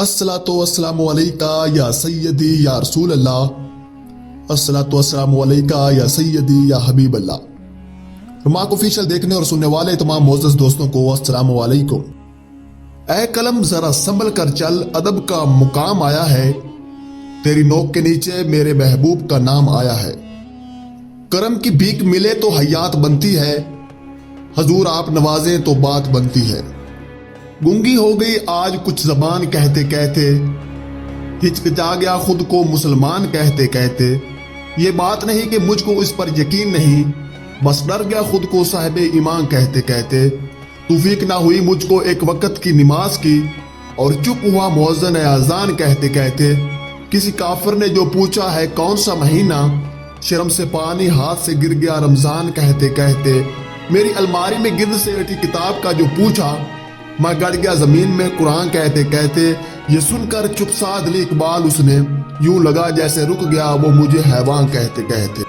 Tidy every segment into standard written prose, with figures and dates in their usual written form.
الصلاۃ والسلام علیکہ یا سیدی یا رسول اللہ، الصلاۃ والسلام علیکہ یا سیدی یا حبیب اللہ۔ رماک آفیشل دیکھنے اور سننے والے تمام معزز دوستوں کو السلام علیکم۔ اے قلم ذرا سنبھل کر چل، ادب کا مقام آیا ہے، تیری نوک کے نیچے میرے محبوب کا نام آیا ہے۔ کرم کی بھیک ملے تو حیات بنتی ہے، حضور آپ نوازیں تو بات بنتی ہے۔ گنگی ہو گئی آج کچھ زبان کہتے کہتے، ہچکچا گیا خود کو مسلمان کہتے کہتے۔ یہ بات نہیں کہ مجھ کو اس پر یقین نہیں، بس ڈر گیا خود کو صاحب ایمان کہتے کہتے۔ توفیق نہ ہوئی مجھ کو ایک وقت کی نماز کی، اور چپ ہوا مؤذن اذان کہتے کہتے۔ کسی کافر نے جو پوچھا ہے کون سا مہینہ، شرم سے پانی ہاتھ سے گر گیا رمضان کہتے کہتے۔ میری الماری میں گرد سے اٹھی کتاب کا جو پوچھا، میں گڑ گیا زمین میں قرآن کہتے کہتے۔ یہ سن کر چپ سا دل اقبال اس نے، یوں لگا جیسے رک گیا وہ مجھے حیوان کہتے کہتے۔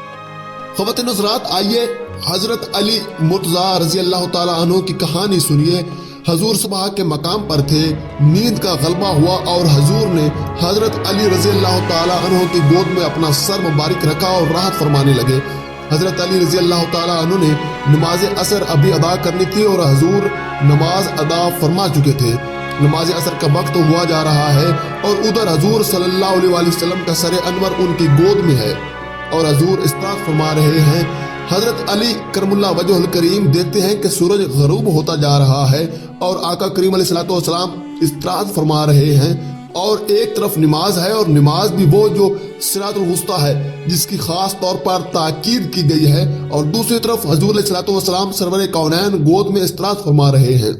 خواتین حضرات، آئیے حضرت علی مرتضیٰ رضی اللہ تعالیٰ عنہ کی کہانی سنیے۔ حضور صبح کے مقام پر تھے، نیند کا غلبہ ہوا اور حضور نے حضرت علی رضی اللہ تعالیٰ عنہ کی گود میں اپنا سر مبارک رکھا اور راحت فرمانے لگے۔ حضرت علی رضی اللہ تعالیٰ عنہ نے نماز عصر ابھی ادا کرنی تھی اور حضور نماز ادا فرما چکے تھے۔ نماز عصر کا وقت ہوا جا رہا ہے اور ادھر حضور صلی اللہ علیہ وسلم کا سر انور ان کی گود میں ہے اور حضور استراحت فرما رہے ہیں۔ حضرت علی کرم اللہ وجہ الکریم دیکھتے ہیں کہ سورج غروب ہوتا جا رہا ہے اور آقا کریم علیہ الصلوۃ والسلام استراحت فرما رہے ہیں، اور ایک طرف نماز ہے، اور نماز بھی وہ جو صراط الوسطیٰ ہے جس کی خاص طور پر تاکید کی گئی ہے، اور دوسری طرف حضور علیہ الصلوۃ والسلام سرور کونین گود میں استراحت فرما رہے ہیں۔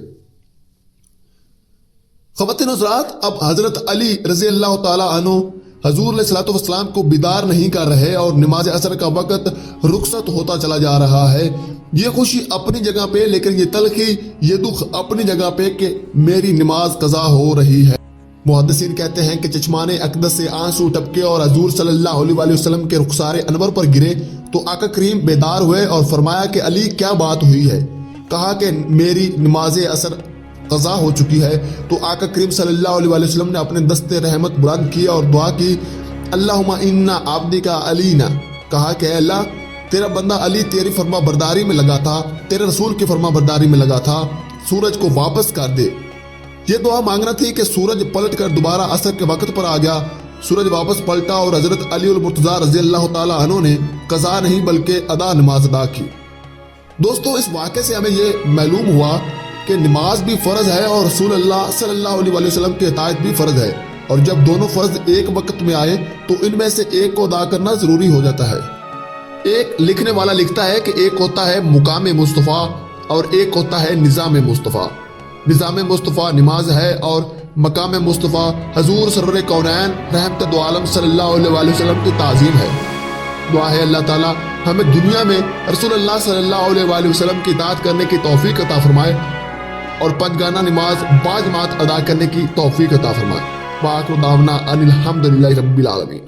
خواتین حضرات، اب حضرت علی رضی اللہ تعالیٰ عنہ حضور علیہ الصلوۃ والسلام کو بیدار نہیں کر رہے اور نماز عصر کا وقت رخصت ہوتا چلا جا رہا ہے۔ یہ خوشی اپنی جگہ پہ، لیکن یہ تلخی، یہ دکھ اپنی جگہ پہ کہ میری نماز قضا ہو رہی ہے۔ محدثین کہتے ہیں کہ چشمان اقدس سے آنسو ٹپکے اور حضور صلی اللہ علیہ وسلم کے رخسار انور پر گرے تو آقا کریم بیدار ہوئے اور فرمایا کہ علی کیا بات ہوئی ہے؟ کہا کہ میری نماز عصر قضا ہو چکی ہے۔ تو آقا کریم صلی اللہ علیہ وسلم نے اپنے دستے رحمت بلند کیا اور دعا کی، اللہم انا عبدک علینا، کہا کہ اے اللہ تیرا بندہ علی تیری فرما برداری میں لگا تھا، تیرے رسول کی فرما برداری میں لگا تھا، سورج کو واپس کر دے۔ یہ دعا مانگنا تھی کہ سورج پلٹ کر دوبارہ عصر کے وقت پر آ گیا۔ سورج واپس پلٹا اور حضرت علی المرتضیٰ رضی اللہ تعالیٰ عنہ نے قضا نہیں بلکہ ادا نماز ادا کی۔ دوستو، اس واقعے سے ہمیں یہ معلوم ہوا کہ نماز بھی فرض ہے اور رسول اللہ صلی اللہ علیہ وسلم کی اطاعت بھی فرض ہے، اور جب دونوں فرض ایک وقت میں آئے تو ان میں سے ایک کو ادا کرنا ضروری ہو جاتا ہے۔ ایک لکھنے والا لکھتا ہے کہ ایک ہوتا ہے مقام مصطفیٰ اور ایک ہوتا ہے نظام مصطفیٰ۔ نظام مصطفیٰ نماز ہے اور مقام مصطفیٰ حضور سرور کونین رحمت دو عالم صلی اللہ علیہ وسلم کی تعظیم ہے۔ دعا ہے اللہ تعالیٰ ہمیں دنیا میں رسول اللہ صلی اللہ علیہ وسلم کی اطاعت کرنے کی توفیق عطا فرمائے اور پنجگانہ نماز باجماعت ادا کرنے کی توفیق عطا فرمائے۔ وآخر دعوانا ان الحمدللہ رب العالمین۔